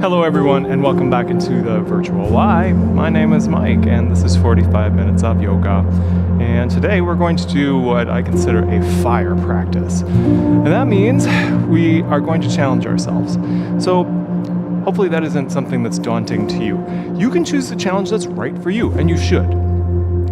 Hello everyone, and welcome back into the virtual Y. My name is Mike, and this is 45 minutes of yoga. And today we're going to do what I consider a fire practice. And that means we are going to challenge ourselves. So hopefully that isn't something that's daunting to you. You can choose the challenge that's right for you, and you should.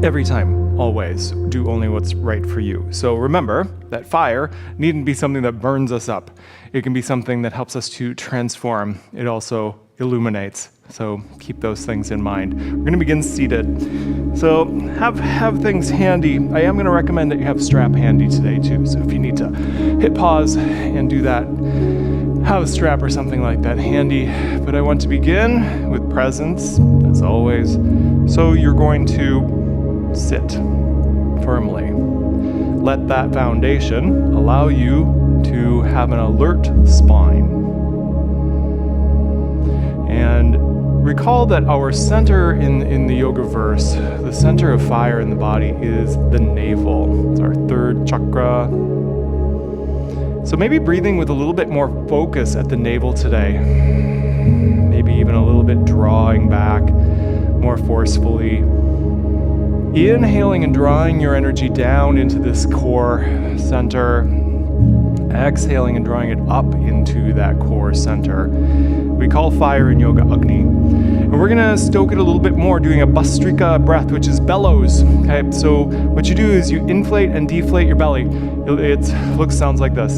Every time. Always do only what's right for you. So remember that fire needn't be something that burns us up. It can be something that helps us to transform. It also illuminates. So keep those things in mind. We're going to begin seated. So have things handy. I am going to recommend that you have a strap handy today too. So if you need to hit pause and do that, have a strap or something like that handy. But I want to begin with presence, as always. So you're going to sit firmly. Let that foundation allow you to have an alert spine. And recall that our center in the yoga verse, the center of fire in the body is the navel. It's our third chakra. So maybe breathing with a little bit more focus at the navel today. Maybe even a little bit drawing back more forcefully. Inhaling and drawing your energy down into this core center. Exhaling and drawing it up into that core center. We call fire in yoga Agni. And we're gonna stoke it a little bit more doing a Bhastrika breath, which is bellows. Okay, so what you do is you inflate and deflate your belly. It sounds like this.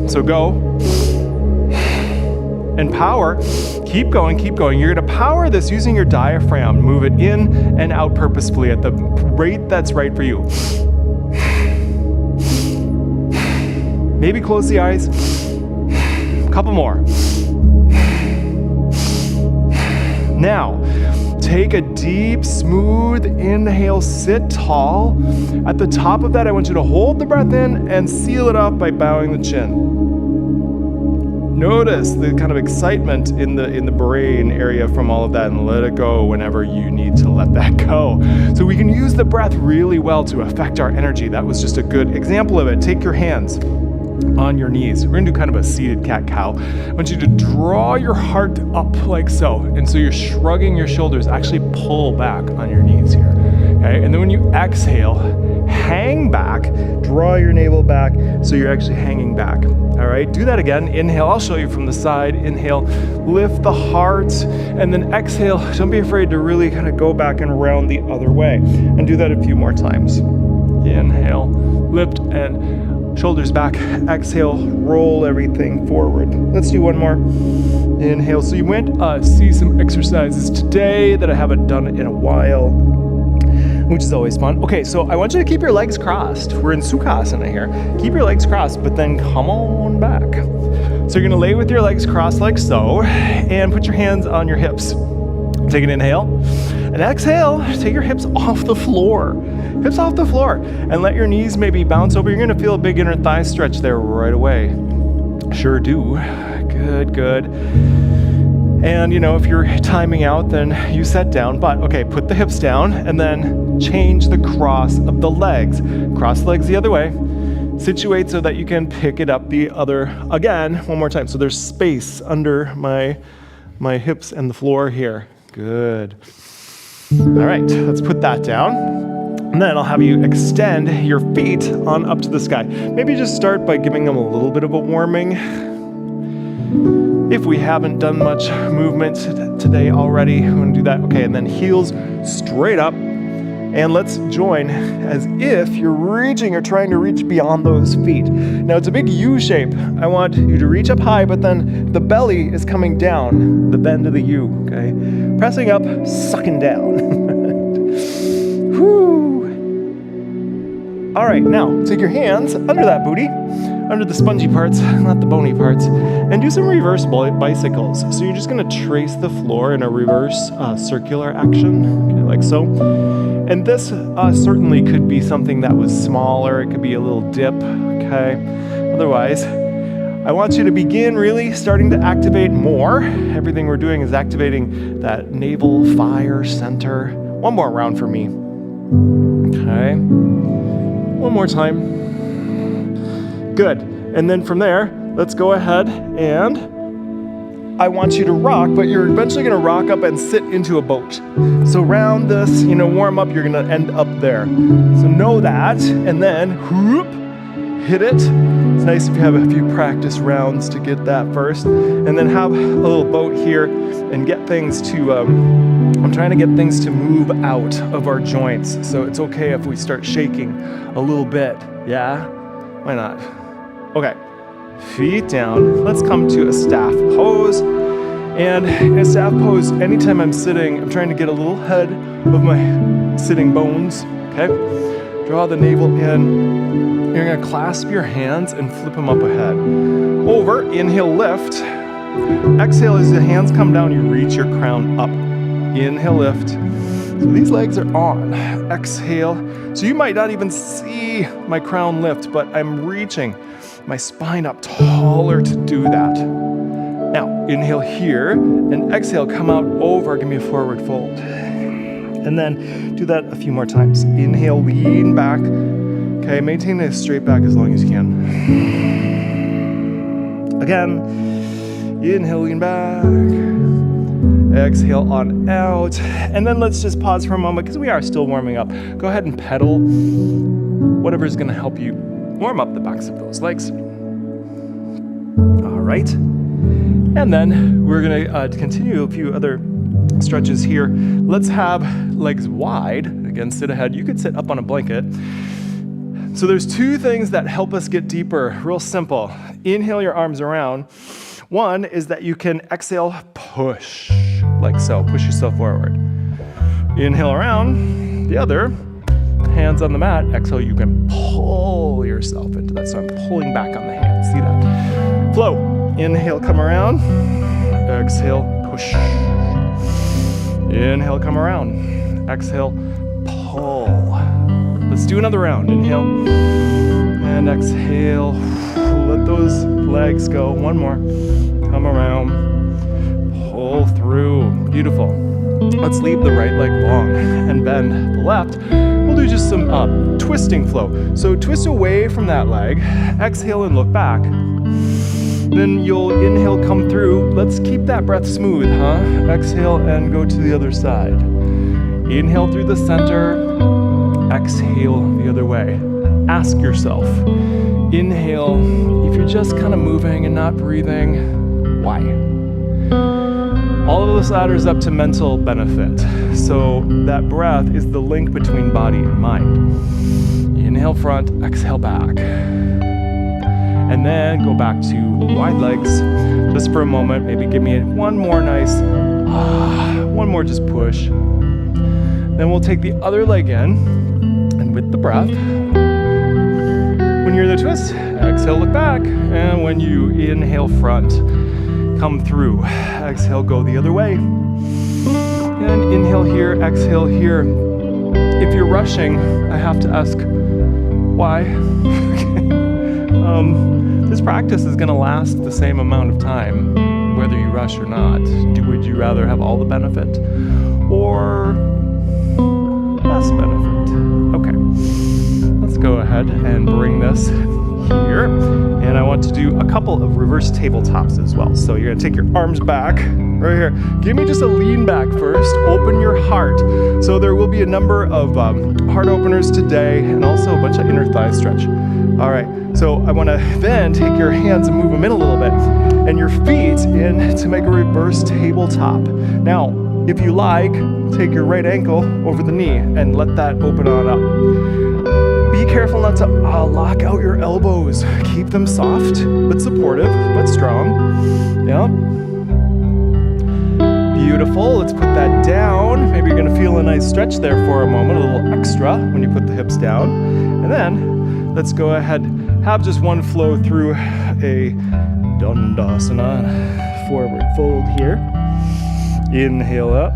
So go. And power, keep going. You're gonna power this using your diaphragm. Move it in and out purposefully at the rate that's right for you. Maybe close the eyes. A couple more. Now, take a deep, smooth inhale, sit tall. At the top of that, I want you to hold the breath in and seal it off by bowing the chin. Notice the kind of excitement in the brain area from all of that, and let it go whenever you need to let that go. So we can use the breath really well to affect our energy. That was just a good example of it. Take your hands on your knees. We're gonna do kind of a seated cat-cow. I want you to draw your heart up like so. And so you're shrugging your shoulders. Actually pull back on your knees here. Okay, and then when you exhale, hang back, draw your navel back so you're actually hanging back. All right, do that again. Inhale, I'll show you from the side. Inhale, lift the heart, and then exhale. Don't be afraid to really kind of go back and round the other way. And do that a few more times. Inhale, lift, and shoulders back. Exhale, roll everything forward. Let's do one more. Inhale. So you went see some exercises today that I haven't done in a while, which is always fun. Okay, so I want you to keep your legs crossed. We're in Sukhasana here. Keep your legs crossed, but then come on back. So you're gonna lay with your legs crossed like so, and put your hands on your hips. Take an inhale, and exhale, take your hips off the floor. Hips off the floor, and let your knees maybe bounce over. You're gonna feel a big inner thigh stretch there right away. Sure do. Good. And if you're timing out, then you set down, but okay, put the hips down and then change the cross of the legs. Cross legs the other way. Situate so that you can pick it up the other, again, one more time. So there's space under my hips and the floor here. Good. All right, let's put that down. And then I'll have you extend your feet on up to the sky. Maybe just start by giving them a little bit of a warming. If we haven't done much movement today already, we're gonna do that. Okay, and then heels straight up. And let's join as if you're reaching or trying to reach beyond those feet. Now it's a big U shape. I want you to reach up high, but then the belly is coming down, the bend of the U, okay? Pressing up, sucking down. Whew. All right, now take your hands under that booty, under the spongy parts, not the bony parts, and do some reverse bicycles. So you're just gonna trace the floor in a reverse circular action, okay, like so. And this certainly could be something that was smaller. It could be a little dip, okay? Otherwise, I want you to begin really starting to activate more. Everything we're doing is activating that navel fire center. One more round for me. Okay. One more time. good. And then from there, let's go ahead and I want you to rock, but you're eventually gonna rock up and sit into a boat. So round this, warm up, you're gonna end up there. So know that, and then whoop, hit it. It's nice if you have a few practice rounds to get that first. And then have a little boat here and get things to, I'm trying to get things to move out of our joints. So it's okay if we start shaking a little bit, yeah? Why not? Okay. Feet down. Let's come to a staff pose. And in a staff pose, anytime I'm sitting, I'm trying to get a little head of my sitting bones, okay? Draw the navel in. You're gonna clasp your hands and flip them up ahead. Over, inhale, lift. Exhale, as the hands come down, you reach your crown up. Inhale, lift. So these legs are on. Exhale. So you might not even see my crown lift, but I'm reaching my spine up taller to do that. Now, inhale here, and exhale, come out over, give me a forward fold. And then do that a few more times. Inhale, lean back. Okay, maintain a straight back as long as you can. Again, inhale, lean back. Exhale on out. And then let's just pause for a moment because we are still warming up. Go ahead and pedal whatever's gonna help you warm up the backs of those legs. All right. And then we're gonna continue a few other stretches here. Let's have legs wide. Again, sit ahead. You could sit up on a blanket. So there's two things that help us get deeper, real simple. Inhale your arms around. One is that you can exhale, push, like so. Push yourself forward. Inhale around. The other, hands on the mat. Exhale, you can pull yourself into that. So I'm pulling back on the hands. See that? Flow. Inhale, come around. Exhale, push. Inhale, come around. Exhale, pull. Let's do another round. Inhale and exhale. Let those legs go. One more. Come around. Pull through. Beautiful. Let's leave the right leg long and bend the left. We'll do just some twisting flow. So twist away from that leg. Exhale and look back. Then you'll inhale, come through. Let's keep that breath smooth, huh? Exhale and go to the other side. Inhale through the center. Exhale the other way. Ask yourself, inhale, if you're just kind of moving and not breathing, why? All of this ladders up to mental benefit. So that breath is the link between body and mind. Inhale front, exhale back. And then go back to wide legs just for a moment. Maybe give me one more nice, one more just push. Then we'll take the other leg in, and with the breath, when you're in the twist, exhale, look back. And when you inhale front, come through. Exhale, go the other way. And inhale here, exhale here. If you're rushing, I have to ask, why? This practice is gonna last the same amount of time, whether you rush or not. Would you rather have all the benefit or less benefit? Okay, let's go ahead and bring this here. And I want to do a couple of reverse tabletops as well. So you're gonna take your arms back, right here. Give me just a lean back first, open your heart. So there will be a number of heart openers today and also a bunch of inner thigh stretch. All right, so I wanna then take your hands and move them in a little bit and your feet in to make a reverse tabletop. Now, if you like, take your right ankle over the knee and let that open on up. Be careful not to lock out your elbows. Keep them soft, but supportive, but strong. Yeah. Beautiful, let's put that down. Maybe you're gonna feel a nice stretch there for a moment, a little extra when you put the hips down. And then, let's go ahead, have just one flow through a Dandasana, forward fold here. Inhale up.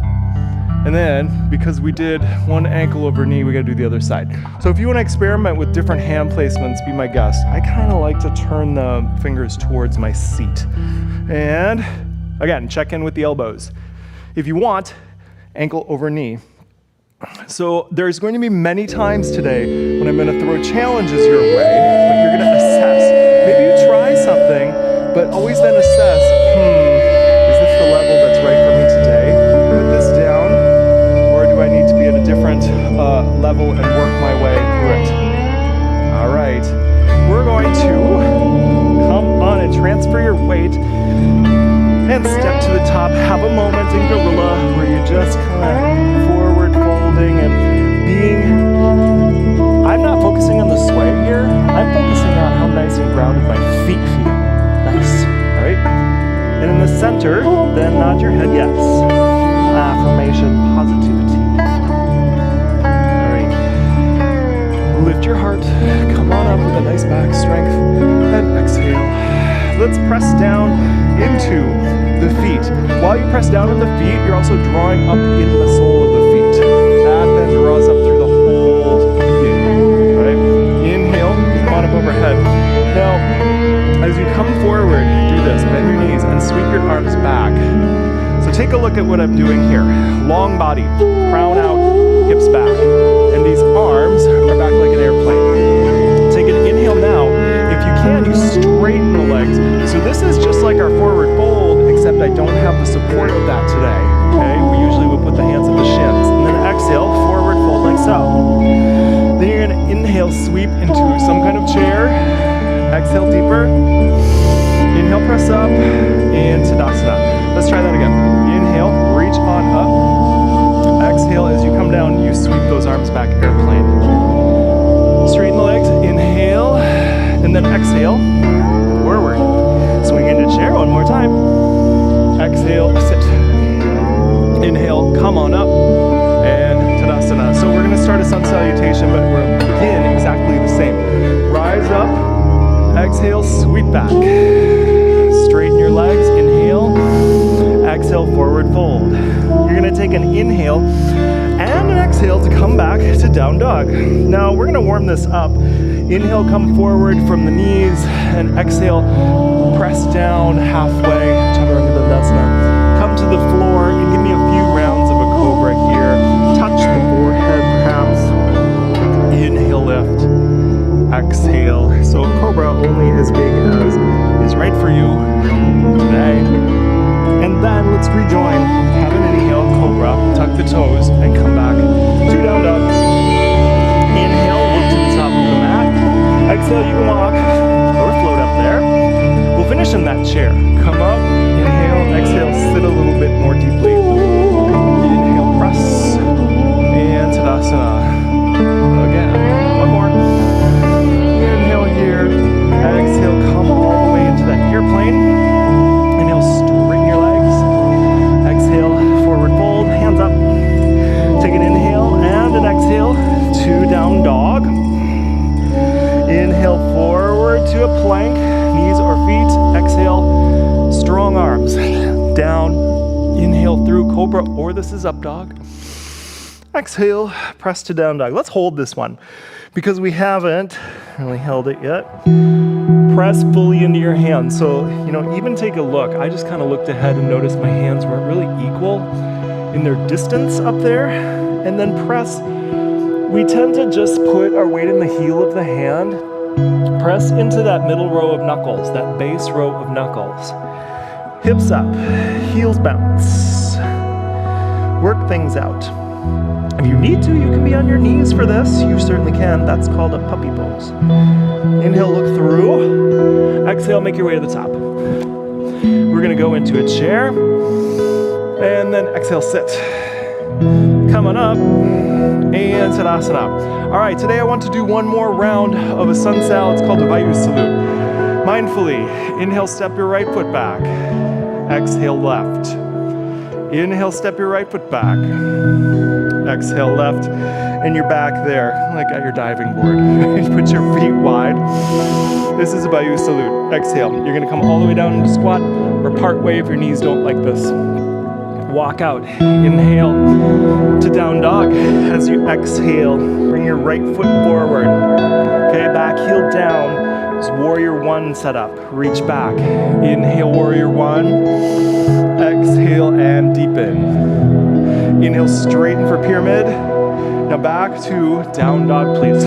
And then, because we did one ankle over knee, we gotta do the other side. So if you wanna experiment with different hand placements, be my guest. I kinda like to turn the fingers towards my seat. And again, check in with the elbows. If you want, ankle over knee. So there's going to be many times today when I'm gonna throw challenges your way, but you're gonna assess something, but always then assess, is this the level that's right for me today? Put this down, or do I need to be at a different level and work my way through it? All right, we're going to come on and transfer your weight and step to the top. Have a moment in gorilla where you just kind of forward folding and being, I'm not focusing on the sway here, I'm focusing on how nice and grounded my feet feel. Nice, all right? And in the center, then nod your head yes. Affirmation, positivity. All right, lift your heart, come on up with a nice back strength, and exhale. Let's press down into the feet. While you press down on the feet, you're also drawing up in the sole of the feet. That then draws up through the whole being, right? Inhale, come on up overhead. Now, as you come forward, do this, bend your knees and sweep your arms back. So take a look at what I'm doing here. Long body, crown out, hips back. And these arms are back like an airplane. Take an inhale now. If you can, you straighten the legs. So this is just like our forward fold, except I don't have the support of that today. Okay, we usually would put the hands on the shins. And then exhale, forward fold like so. Then you're gonna inhale, sweep into some kind of chair. Exhale deeper. Inhale, press up, and Tadasana. Let's try that again. Inhale, reach on up. Exhale, as you come down, you sweep those arms back, airplane. Straighten the legs, inhale, and then exhale, forward. Swing into chair one more time. Exhale, sit. Inhale, come on up, and Tadasana. So we're gonna start a sun salutation, but we're begin exactly the same. Rise up, exhale, sweep back. Straighten your legs, inhale, exhale, forward fold. You're gonna take an inhale and an exhale to come back to down dog. Now we're gonna warm this up. Inhale, come forward from the knees, and exhale, press down halfway, Chaturanga Dandasana. Come to the floor and give me a few rounds of a cobra here. Touch the forehead perhaps. Inhale, lift. Exhale. So cobra only as big as is right for you today. And then let's rejoin. Have an inhale, cobra, tuck the toes, and come back to down dog. Inhale, look to the top of the mat. Exhale, you can walk or float up there. We'll finish in that chair. Come up, inhale, exhale, sit a little bit more deeply. Inhale, press, and Tadasana. Again, one more. Inhale here, exhale, come all the way into that airplane. Inhale, straighten your legs. Exhale, forward fold, hands up. Take an inhale and an exhale to down dog. Inhale forward to a plank, knees or feet. Exhale, strong arms. Down, inhale through cobra, or this is up dog. Exhale, press to down dog. Let's hold this one because we haven't really held it yet. Press fully into your hands. So, even take a look. I just kind of looked ahead and noticed my hands weren't really equal in their distance up there. And then press. We tend to just put our weight in the heel of the hand. Press into that middle row of knuckles, that base row of knuckles. Hips up, heels bounce. Work things out. If you need to, you can be on your knees for this. You certainly can. That's called a puppy pose. Inhale, look through. Exhale, make your way to the top. We're gonna go into a chair. And then exhale, sit. Come on up. And Tadasana. All right, today I want to do one more round of a sun sal. It's called a Vayu salute. Mindfully, inhale, step your right foot back. Exhale, left. Inhale, step your right foot back. Exhale, left. And you're back there, like at your diving board. Put your feet wide. This is a Vayu salute. Exhale. You're gonna come all the way down into squat or part way if your knees don't like this. Walk out. Inhale to down dog. As you exhale, bring your right foot forward. Okay, back heel down. It's warrior one setup. Reach back. Inhale, warrior one. Exhale and deepen. Inhale, straighten for pyramid. Now back to down dog, please.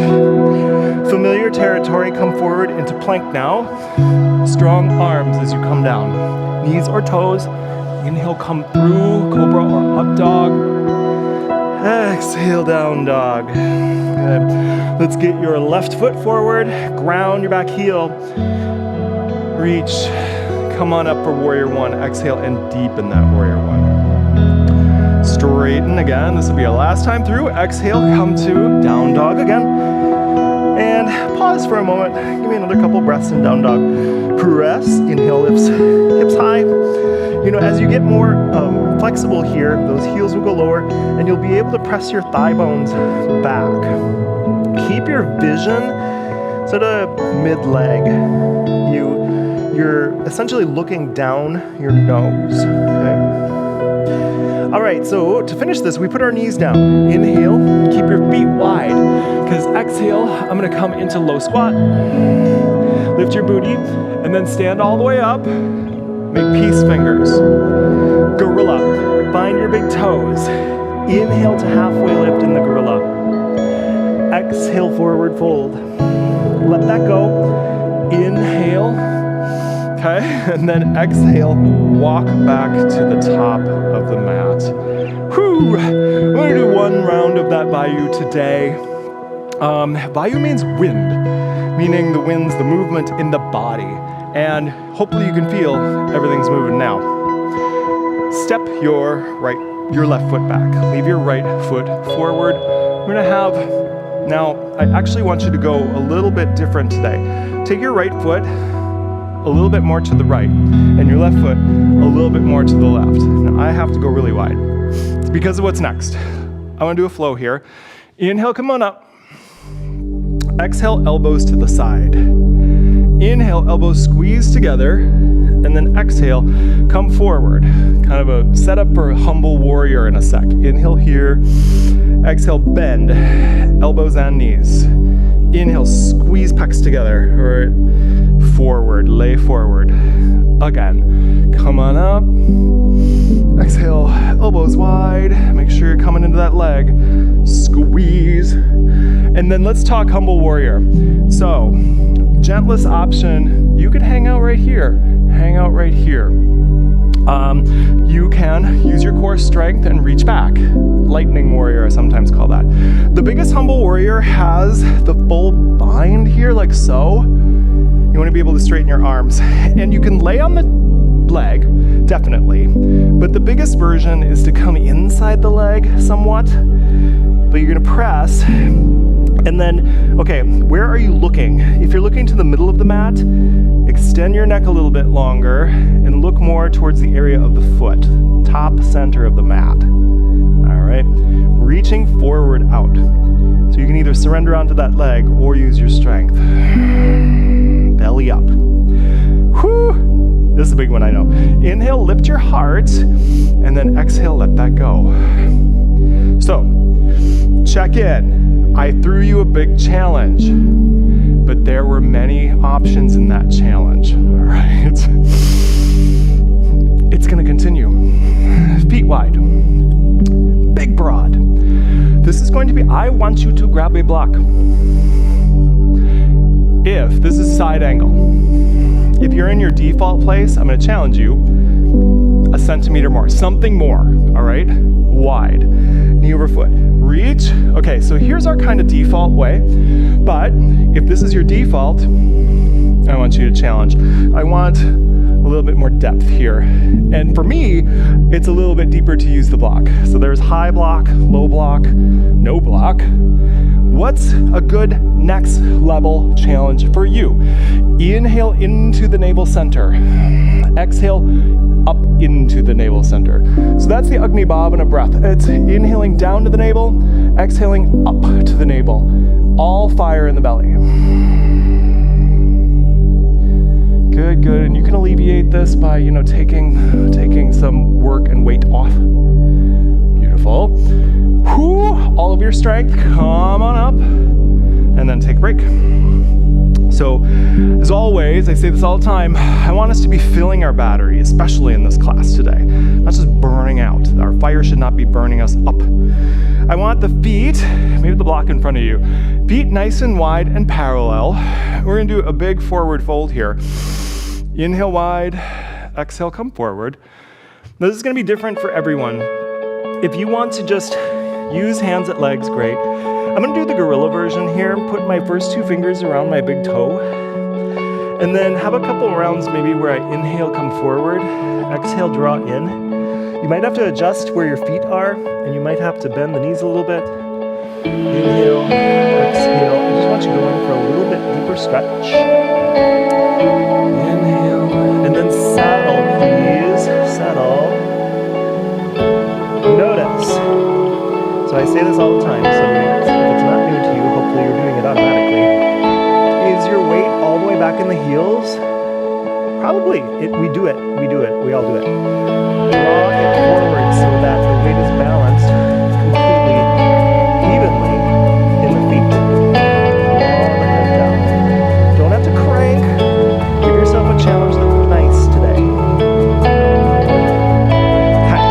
Familiar territory, come forward into plank now. Strong arms as you come down. Knees or toes. Inhale, come through, cobra or up dog. Exhale, down dog. Good. Let's get your left foot forward, ground your back heel. Reach, come on up for warrior one. Exhale and deepen that warrior one. Straighten again. This will be our last time through. Exhale, come to down dog again. And pause for a moment. Give me another couple breaths in down dog. Press, inhale, lifts hips high. You know, as you get more flexible here, those heels will go lower and you'll be able to press your thigh bones back. Keep your vision sort of mid-leg. You're essentially looking down your nose, okay? All right, so to finish this, we put our knees down. Inhale, keep your feet wide, because exhale, I'm gonna come into low squat. Lift your booty, and then stand all the way up. Make peace fingers. Gorilla, find your big toes. Inhale to halfway lift in the gorilla. Exhale, forward fold. Let that go. Inhale. Okay, and then exhale, walk back to the top of the mat. Whew, we're gonna do one round of that Vayu today. Vayu means wind, meaning the wind's the movement in the body. And hopefully you can feel everything's moving now. Step your left foot back. Leave your right foot forward. We're gonna have, now I actually want you to go a little bit different today. Take your right foot a little bit more to the right, and your left foot a little bit more to the left. Now I have to go really wide. It's because of what's next. I wanna do a flow here. Inhale, come on up. Exhale, elbows to the side. Inhale, elbows squeeze together, and then exhale, come forward. Kind of a setup for a humble warrior in a sec. Inhale here, exhale, bend, elbows and knees. Inhale, squeeze pecs together, or forward, lay forward. Again, come on up. Exhale, elbows wide. Make sure you're coming into that leg. Squeeze. And then let's talk humble warrior. So, gentlest option, you could hang out right here. Hang out right here. You can use your core strength and reach back. Lightning warrior, I sometimes call that. The biggest humble warrior has the full bind here, like so. You want to be able to straighten your arms. And you can lay on the leg, definitely. But the biggest version is to come inside the leg somewhat. But you're going to press. And then, okay, where are you looking? If you're looking to the middle of the mat, extend your neck a little bit longer and look more towards the area of the foot, top center of the mat. All right, reaching forward out. So you can either surrender onto that leg or use your strength. Belly up. Whew. This is a big one, I know. Inhale, lift your heart, and then exhale, let that go. So, check in. I threw you a big challenge, but there were many options in that challenge, all right? It's gonna continue. Feet wide, big broad. This is going to be, I want you to grab a block. If this is side angle, if you're in your default place, I'm gonna challenge you a centimeter more, something more, all right? Wide, knee over foot. Reach. Okay, so here's our kind of default way, but if this is your default, I want you to challenge. I want a little bit more depth here. And for me, it's a little bit deeper to use the block. So there's high block, low block, no block. What's a good next level challenge for you? Inhale into the navel center. Exhale up into the navel center. So that's the Agni Bhavana breath. It's inhaling down to the navel, exhaling up to the navel. All fire in the belly. Good, good. And you can alleviate this by, taking some work and weight off. Beautiful. Whew, all of your strength, come on up, and then take a break. So, as always, I say this all the time, I want us to be filling our battery, especially in this class today. Not just burning out. Our fire should not be burning us up. I want the feet, maybe the block in front of you, feet nice and wide and parallel. We're gonna do a big forward fold here. Inhale wide, exhale, come forward. Now this is gonna be different for everyone. If you want to just use hands at legs, great. I'm gonna do the gorilla version here, put my first 2 fingers around my big toe, and then have a couple rounds maybe where I inhale, come forward, exhale, draw in. You might have to adjust where your feet are, and you might have to bend the knees a little bit. Inhale, exhale. I just want you going for a little bit deeper stretch. Inhale, and then settle, please. Settle. Notice. So I say this all the time, so if it's not new to you, hopefully you're doing it automatically. Is your weight all the way back in the heels? Probably. We do it. We all do it. Draw it forward so that the weight is balanced completely, evenly in the feet. Draw the head down. Don't have to crank. Give yourself a challenge that's nice today. Okay.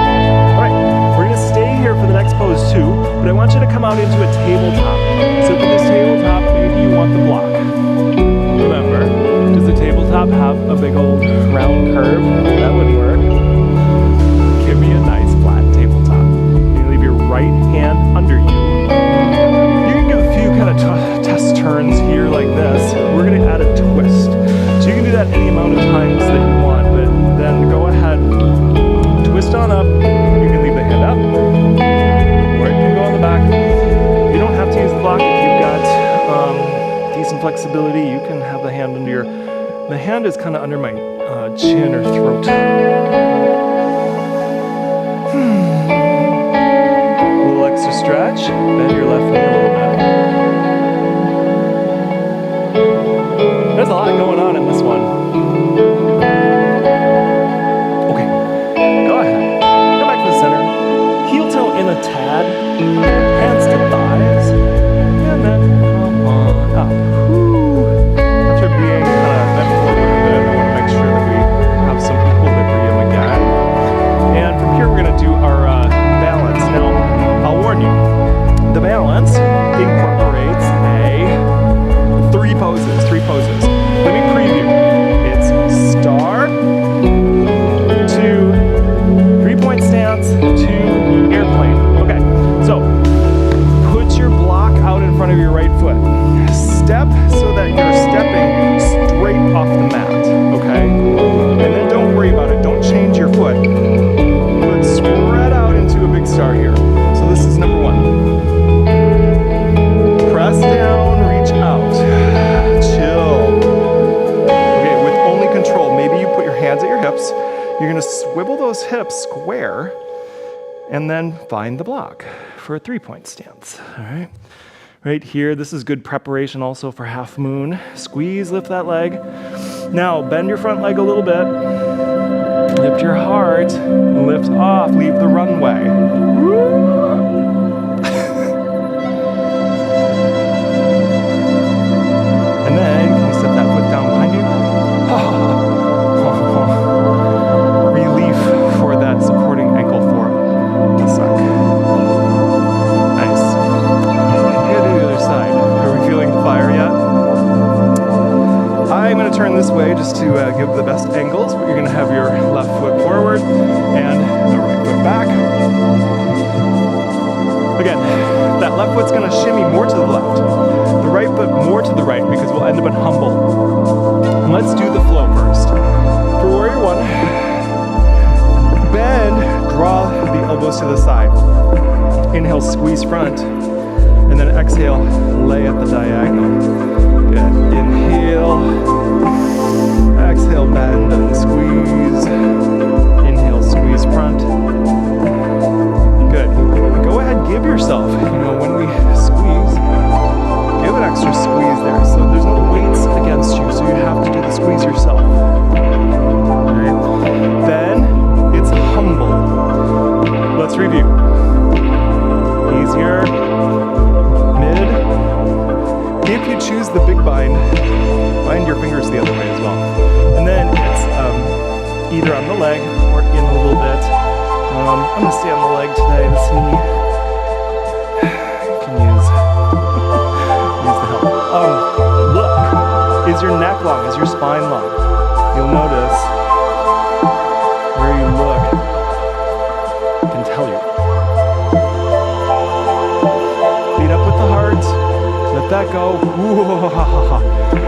All right. We're going to stay here for the next pose too, but I want you to come out into a tabletop. So for this tabletop, maybe you want the block. Remember, does the tabletop have a big old round curve? That wouldn't work. Give me a nice flat tabletop. You leave your right hand under you. You can give a few kind of test turns here like this. We're going to add a twist. So you can do that any amount of times that you want, but then go ahead, twist on up. You can leave the hand up, or it can go on the back. You don't have to use the block if you've got decent flexibility. You can have the hand under your, the hand is kind of under my chin or throat. A little extra stretch. Bend your left knee a little bit. There's a lot going on in this one. Okay, go ahead. Come back to the center. Heel toe in a tad. Hands to thighs. And then come on up. After being bent forward a bit, I want to make sure that we have some equilibrium again. And from here, we're going to do our balance. Now, I'll warn you, the balance incorporates three poses. Let me preview. It's star, 2, 3-point stance, 2, airplane. Okay, so put your block out in front of your right foot. Step so that you're stepping straight off the mat, okay? And then don't worry about it. Don't change your foot. But spread out into a big star here. So this is number 1. Press down, reach out. Chill. Okay, with only control. Maybe you put your hands at your hips. You're gonna swivel those hips square and then find the block for a 3-point stance, all right? Right here, this is good preparation also for half moon. Squeeze, lift that leg. Now, bend your front leg a little bit. Lift your heart, lift off, leave the runway. And then, can you set that foot down behind you? Relief for that supporting ankle for a sec. Nice. Good to the other side. Are we feeling the fire yet? I'm going to turn this way just to give the best angles, but you're going to have your left foot forward and the right foot back. Again, that left foot's going to shimmy more to the left, the right foot more to the right because we'll end up in humble. And let's do the flow first. For warrior 1, bend, draw the elbows to the side. Inhale, squeeze front, and then exhale, lay at the diagonal. Good. Inhale, exhale, bend and squeeze. Inhale, squeeze front. Good. Go ahead, give yourself, when we squeeze, give an extra squeeze there. So there's no weights against you, so you have to do the squeeze yourself. All right. Then it's humble. Let's review. Easier. Mid. If you choose the big bind your fingers the other way as well. And then it's either on the leg or in a little bit. I'm going to stay on the leg today. This knee can use the help. Look, is your neck long? Is your spine long? You'll notice forwards. Let that go.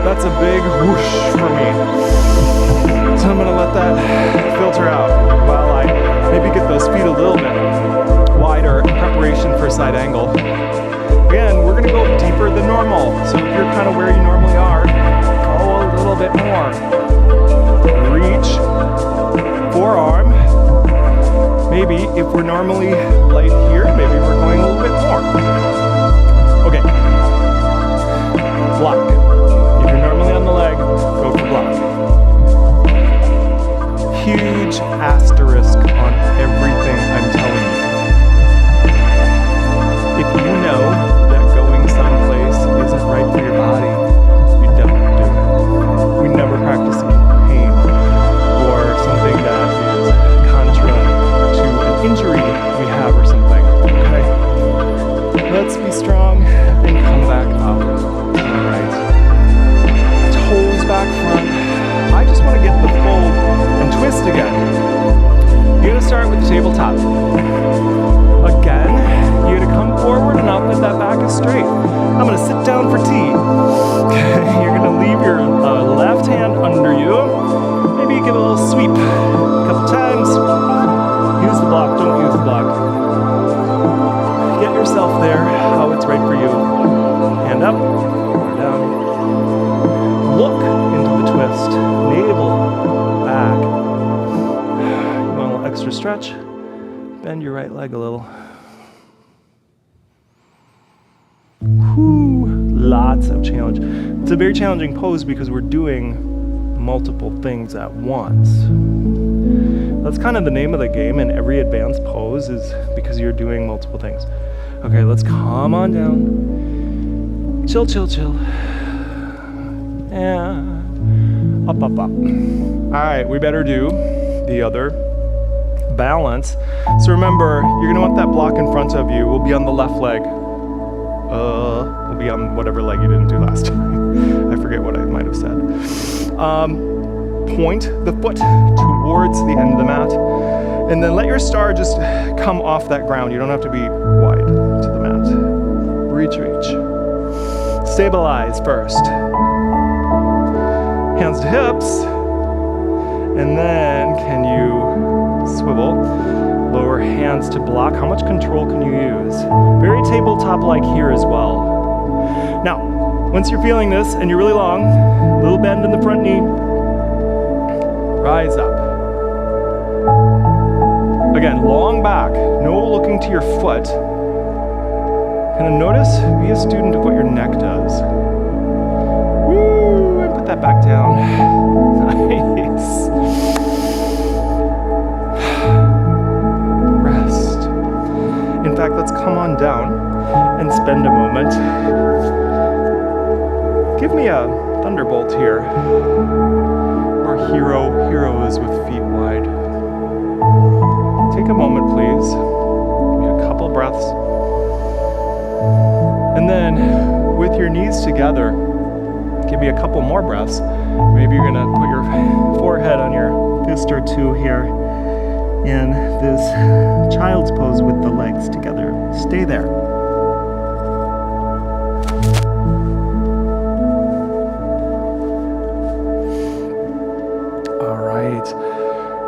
That's a big whoosh for me. So I'm gonna let that filter out while I maybe get those feet a little bit wider in preparation for side angle. Again, we're gonna go deeper than normal. So if you're kind of where you normally are, go a little bit more. Reach, forearm. Maybe if we're normally light here, maybe we're going a little bit more. Okay. Block. If you're normally on the leg, go for block. Huge asterisk on everything I'm telling you. If you know that going someplace isn't right for your body, you don't do it. We never practice pain or something that is contra to an injury we have or something. Okay? Let's be strong and come back up. Alright. Toes back front. I just want to get the fold and twist again. You're going to start with the tabletop. Again, you're going to come forward enough that that back is straight. I'm going to sit down for tea. You're going to leave your left hand under you. Maybe give it a little sweep a couple times. Use the block, don't use the block. Get yourself there, how it's right for you. Hand up, or down. Look into the twist. Navel back. You want a little extra stretch? Bend your right leg a little. Whew, lots of challenge. It's a very challenging pose because we're doing multiple things at once. That's kind of the name of the game in every advanced pose, is because you're doing multiple things. Okay, let's come on down. Chill, chill, chill. And up, up, up. All right, we better do the other balance. So remember, you're gonna want that block in front of you. We'll be on the left leg. We'll be on whatever leg you didn't do last time. I forget what I might have said. Point the foot towards the end of the mat, and then let your star just come off that ground. You don't have to be wide to the mat. Reach, reach. Stabilize first. Hands to hips, and then can you swivel? Lower hands to block. How much control can you use? Very tabletop-like here as well. Now, once you're feeling this and you're really long, little bend in the front knee. Rise up. Again, long back, no looking to your foot. Kind of notice, be a student of what your neck does. Woo, and put that back down. Nice. Rest. In fact, let's come on down and spend a moment. Give me a thunderbolt here. Or heroes with feet wide. Take a moment, please. Give me a couple breaths. And then, with your knees together, give me a couple more breaths. Maybe you're gonna put your forehead on your fist or two here in this child's pose with the legs together. Stay there.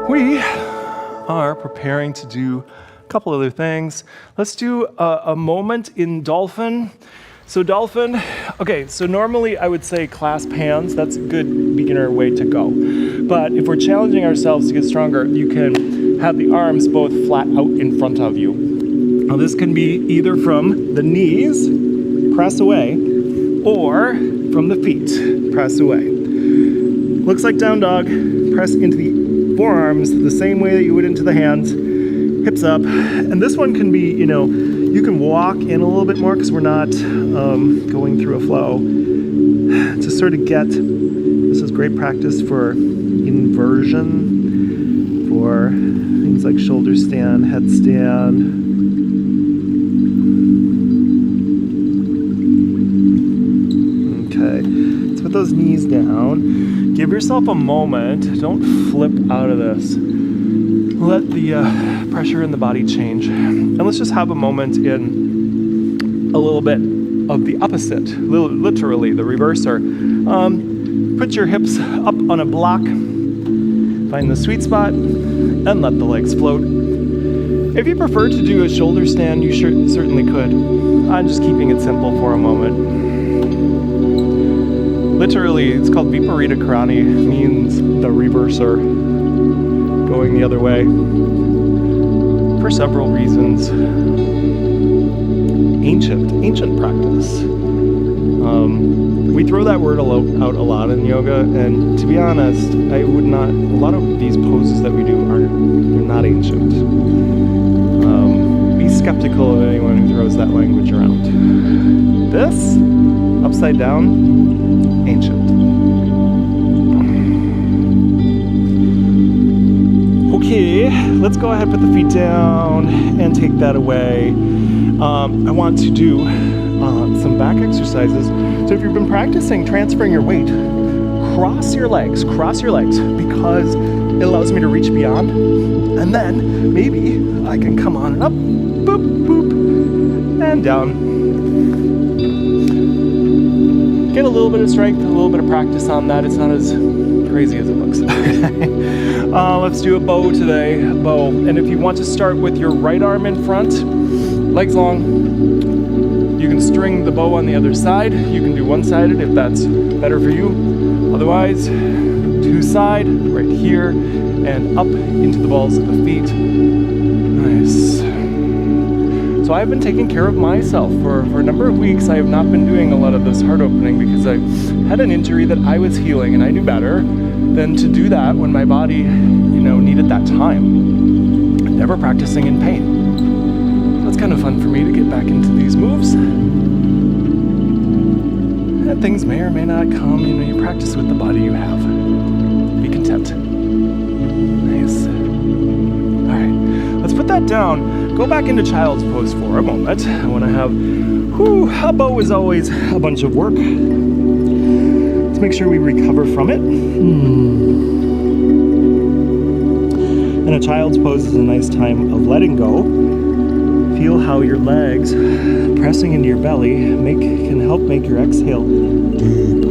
We are preparing to do a couple other things. Let's do a moment in dolphin. So dolphin, okay, so normally I would say clasp hands. That's a good beginner way to go. But if we're challenging ourselves to get stronger, you can have the arms both flat out in front of you. Now this can be either from the knees, press away, or from the feet, press away. Looks like down dog, press into the forearms the same way that you would into the hands, hips up. And this one can be, you can walk in a little bit more because we're not going through a flow. To sort of get, this is great practice for inversion, for things like shoulder stand, head stand. Okay, let's put those knees down. Give yourself a moment. Don't flip out of this. Let the pressure in the body change. And let's just have a moment in a little bit of the opposite, literally the reverser. Put your hips up on a block, find the sweet spot, and let the legs float. If you prefer to do a shoulder stand, you certainly could. I'm just keeping it simple for a moment. Literally, it's called Viparita Karani, means the reverser, going the other way, for several reasons. Ancient practice. We throw that word out a lot in yoga, and to be honest, a lot of these poses that we do they're not ancient. Be skeptical of anyone who throws that language around. This, upside down, ancient. Okay, let's go ahead, put the feet down, and take that away. I want to do some back exercises. So if you've been practicing transferring your weight, cross your legs, because it allows me to reach beyond. And then maybe I can come on and up, boop, boop, and down. Get a little bit of strength, a little bit of practice on that. It's not as crazy as it looks. Let's do a bow today, bow. And if you want to start with your right arm in front, legs long, you can string the bow on the other side. You can do one-sided if that's better for you. Otherwise, two-side, right here, and up into the balls of the feet. Nice. So I've been taking care of myself. For a number of weeks, I have not been doing a lot of this heart opening because I had an injury that I was healing, and I knew better than to do that when my body, needed that time. Never practicing in pain. So it's kind of fun for me to get back into these moves. And things may or may not come. You practice with the body you have. Be content. Nice. All right, let's put that down. Go back into child's pose for a moment. I want to have, a bow is always a bunch of work. Let's make sure we recover from it. And a child's pose is a nice time of letting go. Feel how your legs pressing into your belly can help make your exhale deep.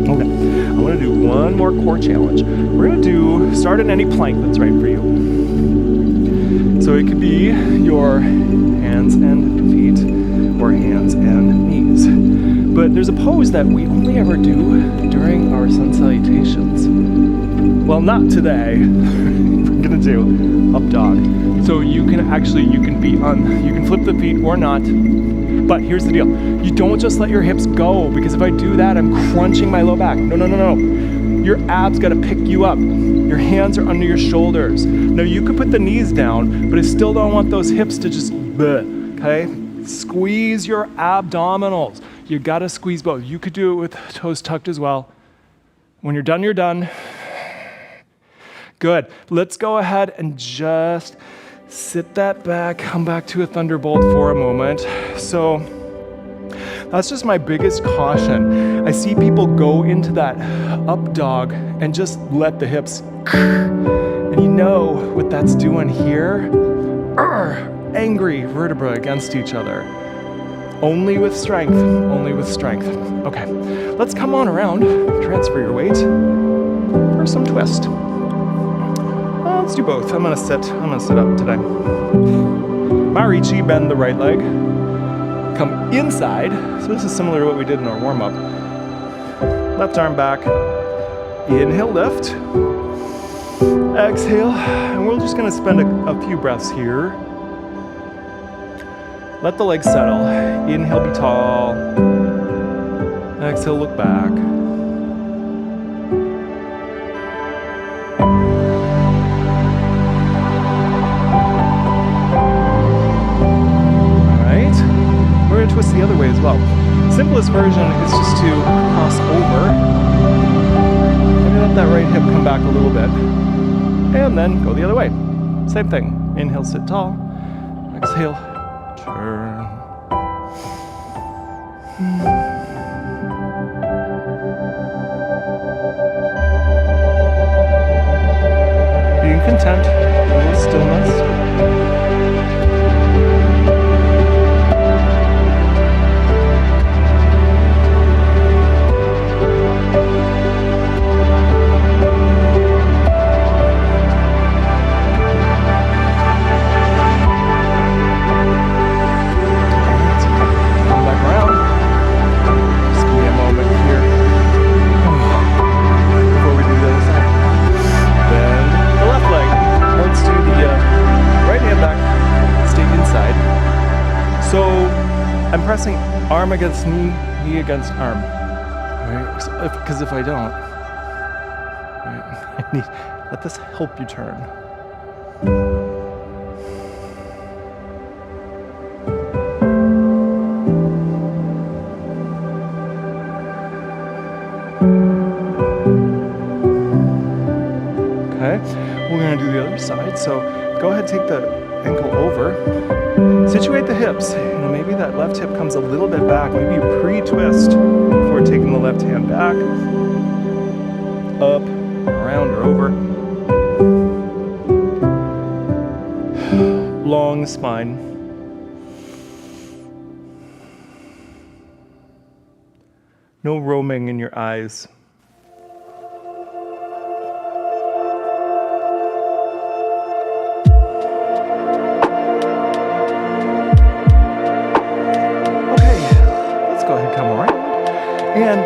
Okay, I want to do one more core challenge. We're going to start in any plank that's right for you. So it could be your hands and feet or hands and knees. But there's a pose that we only ever do during our sun salutations. Well, not today. We're gonna do up dog. So you can flip the feet or not. But here's the deal. You don't just let your hips go, because if I do that, I'm crunching my low back. No. Your abs gotta pick you up. Your hands are under your shoulders. Now you could put the knees down, but I still don't want those hips to just, okay? Squeeze your abdominals. You gotta squeeze both. You could do it with toes tucked as well. When you're done, you're done. Good. Let's go ahead and just sit that back, come back to a thunderbolt for a moment. So that's just my biggest caution. I see people go into that up dog and just let the hips, and you know what that's doing here? Angry vertebrae against each other. Only with strength. Okay, let's come on around, transfer your weight for some twist. Let's do both. I'm gonna sit up today. Marichi, bend the right leg. Come inside. So this is similar to what we did in our warm-up. Left arm back. Inhale, lift. Exhale, and we're just gonna spend a few breaths here. Let the legs settle. Inhale, be tall. Exhale, look back. All right. We're going to twist the other way as well. Simplest version is just to cross over. And let that right hip come back a little bit. And then go the other way. Same thing. Inhale, sit tall. Exhale. Turn. content, a little stillness. I'm pressing arm against knee, knee against arm, right? Because if I don't, right, let this help you turn. Okay, we're gonna do the other side. So go ahead, take the ankle over, situate the hips. Maybe that left hip comes a little bit back. Maybe you pre-twist before taking the left hand back, up, around or over. Long spine. No roaming in your eyes. And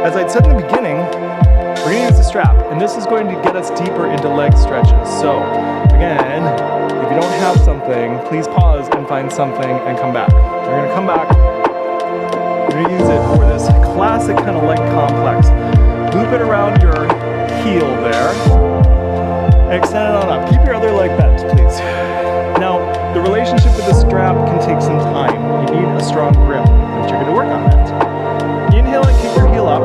as I'd said in the beginning, we're going to use the strap, and this is going to get us deeper into leg stretches. So again, if you don't have something, please pause and find something and come back. We're going to come back. We're going to use it for this classic kind of leg complex. Loop it around your heel there. Extend it on up. Keep your other leg bent, please. Now, the relationship with the strap can take some time. You need a strong grip, but you're going to work on that. Inhale and kick your heel up.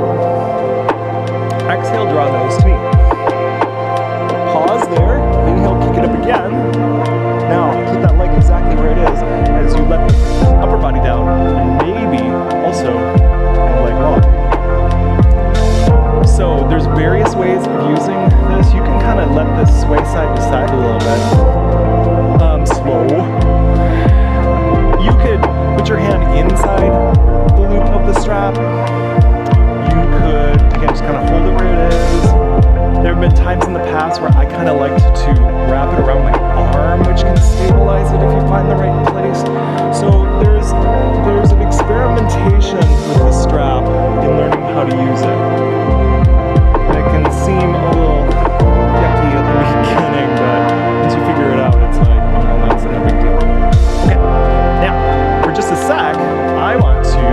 Exhale, draw nose to knee. Pause there. Inhale, kick it up again. Now, keep that leg exactly where it is as you let the upper body down. And maybe also the leg walk. So there's various ways of using this. You can kind of let this sway side to side a little bit. Slow. You could put your hand inside the loop of the strap. You could, again, just kind of hold it where it is. There have been times in the past where I kind of liked to wrap it around my arm, which can stabilize it if you find the right place. So there's an experimentation with the strap in learning how to use it. It can seem a little yucky at the beginning, but once you figure it out, it's like, well, that's no big deal. Okay, now, for just a sec, I want to,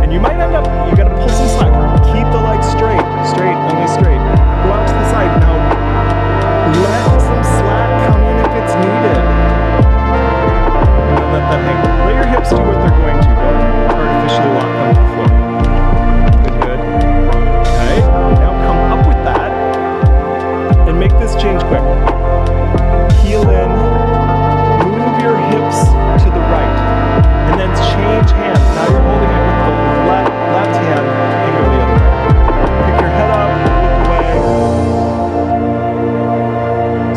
and you might end up, you gotta pull some slack. Keep the legs straight, only straight. Go out to the side. Now, let some slack come in if it's needed. And then let that hang. Let your hips do what they're going to. Don't artificially lock them to the floor. Good. Okay, now come up with that and make this change quick. Heel in, move your hips to the right, and then change hands. Now you're holding it with the left hand and go the other way. Pick your head up, look away.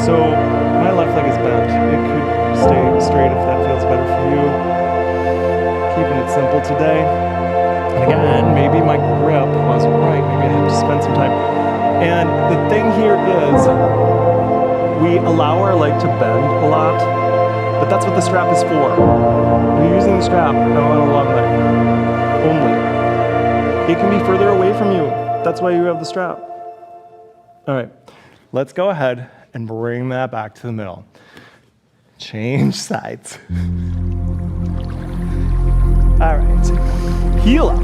So my left leg is bent. It could stay straight if that feels better for you. Keeping it simple today. And again, maybe my grip wasn't right. Maybe I have to spend some time. And the thing here is we allow our leg to bend a lot, but that's what the strap is for. When you're using the strap, I want a long leg only. It can be further away from you. That's why you have the strap. All right, let's go ahead and bring that back to the middle. Change sides. All right, heel up.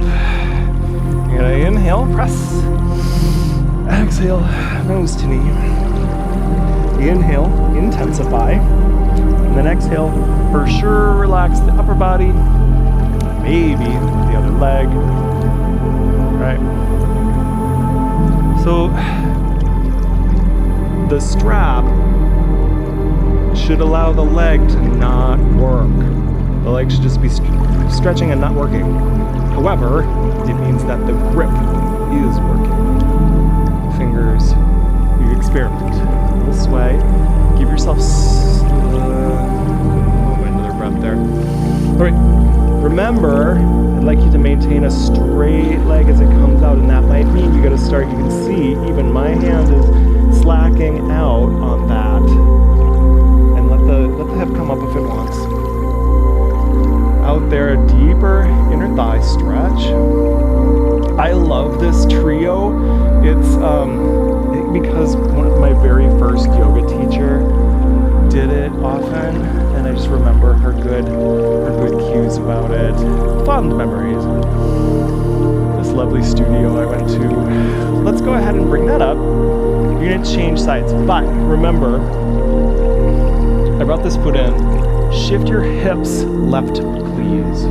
You're gonna inhale, press. Exhale, nose to knee. Inhale, intensify. And then exhale, for sure, relax the upper body. Maybe the other leg. Right. So the strap should allow the leg to not work. The leg should just be stretching and not working. However, it means that the grip is working. Fingers, you experiment. We'll sway. Give yourself another breath there. All right, remember, I'd like you to maintain a straight leg as it comes out, and that might mean you got to start, you can see even my hand is slacking out on that. And let the hip come up if it wants. Out there, a deeper inner thigh stretch. I love this trio. It's because one of my very first yoga teacher did it often, and I just remember her good cues about it. Fond memories. This lovely studio I went to. Let's go ahead and bring that up. You're gonna change sides, but remember, I brought this foot in. Shift your hips left, please.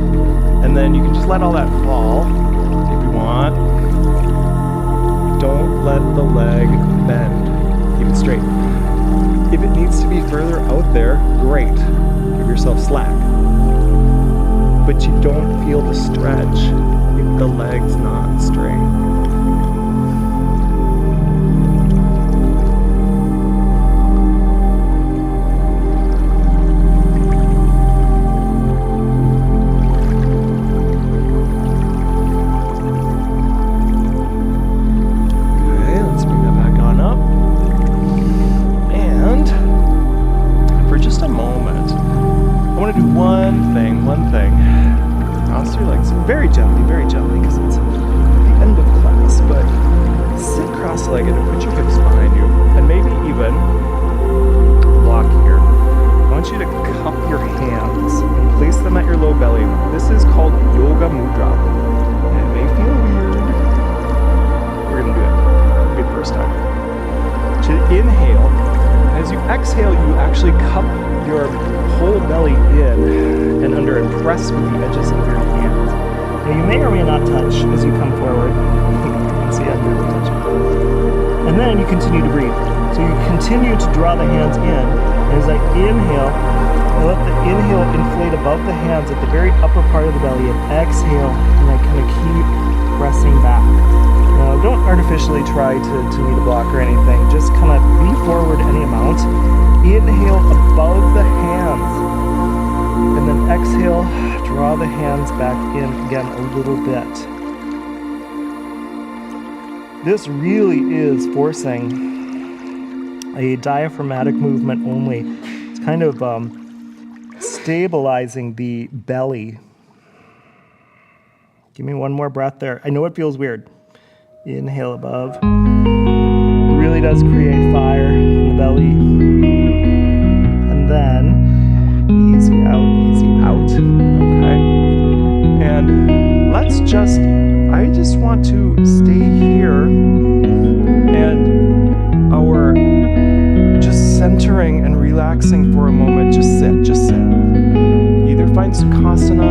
And then you can just let all that fall if you want. Don't let the leg bend. Keep it straight. If it needs to be further out there, great. Give yourself slack. But you don't feel the stretch if the leg's not straight. One thing. Cross your legs very gently, because it's the end of class, but sit cross-legged and put your hips behind you, and maybe even block here. I want you to cup your hands and place them at your low belly. This is called yoga mudra, and it may feel weird. We're gonna do it. It'll be the first time. So inhale, and as you exhale, you actually cup your whole belly in and under and press with the edges of your hands. Now you may or may not touch as you come forward. See, I'm really touching. And then you continue to breathe. So you continue to draw the hands in. And as I inhale, I let the inhale inflate above the hands at the very upper part of the belly, and exhale, and I kind of keep pressing back. Now don't artificially try to need a block or anything. Just kind of be forward any amount. Inhale above the hands, and then exhale, draw the hands back in again a little bit. This really is forcing a diaphragmatic movement only. It's kind of stabilizing the belly. Give me one more breath there. I know it feels weird. Inhale above. It really does create fire in the belly. And then easy out, okay? And let's just, I just want to stay here and our just centering and relaxing for a moment. Just sit. Either find Sukhasana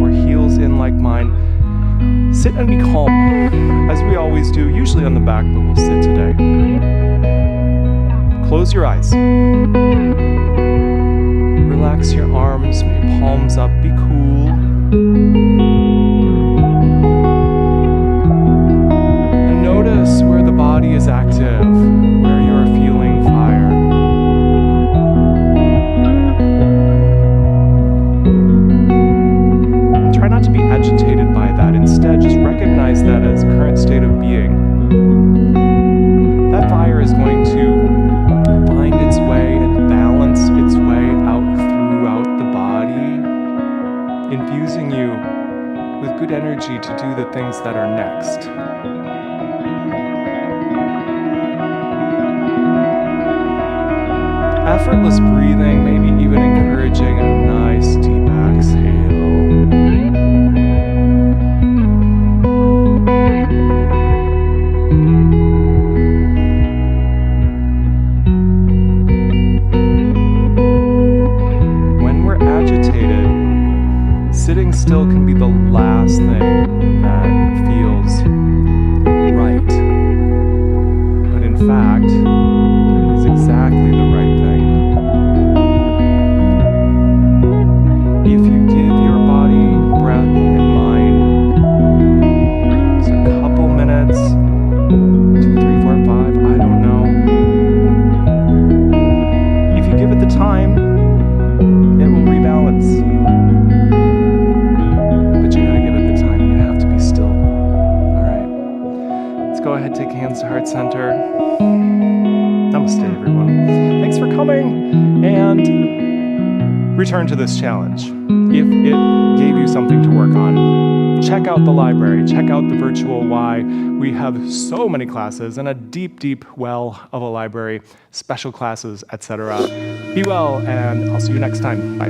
or heels in like mine. Sit and be calm, as we always do, usually on the back, but we'll sit today. Close your eyes. Relax your arms, palms up, be cool. And notice where the body is active, where you are feeling fire. And try not to be agitated by that. Instead, just recognize that as a current state of being. That fire is going to find its way and balance its way out throughout the body, infusing you with good energy to do the things that are next. Effortless breathing, maybe even encouraging a nice deep exhale. Sitting still can be the last thing that feels right. But in fact, it is exactly the right thing. If you give your body, breath, and mind just a couple minutes, 2, 3, 4, 5, I don't know, hands to heart center. Namaste, everyone. Thanks for coming, and return to this challenge. If it gave you something to work on, check out the library, check out the virtual Y. We have so many classes and a deep, deep well of a library, special classes, etc. Be well, and I'll see you next time. Bye.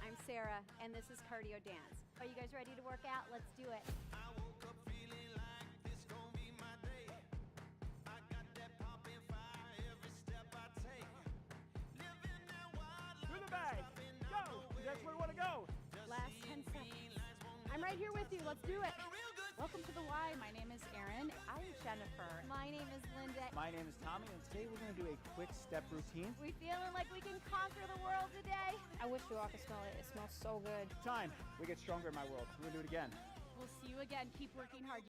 I'm Sarah, and this is cardio dance. Are you guys ready to work out? Let's do it. Through the bag. Go. You guys where you want to go? Last 10 seconds. I'm right here with you. Let's do it. Welcome to the Y. My name is Erin. I'm Jennifer. My name is Linda. My name is Tommy, and today we're going to do a quick step routine. We feeling like we can conquer the world today? I wish you all could smell it. It smells so good. Time. We get stronger in my world. We're going to do it again. We'll see you again. Keep working hard.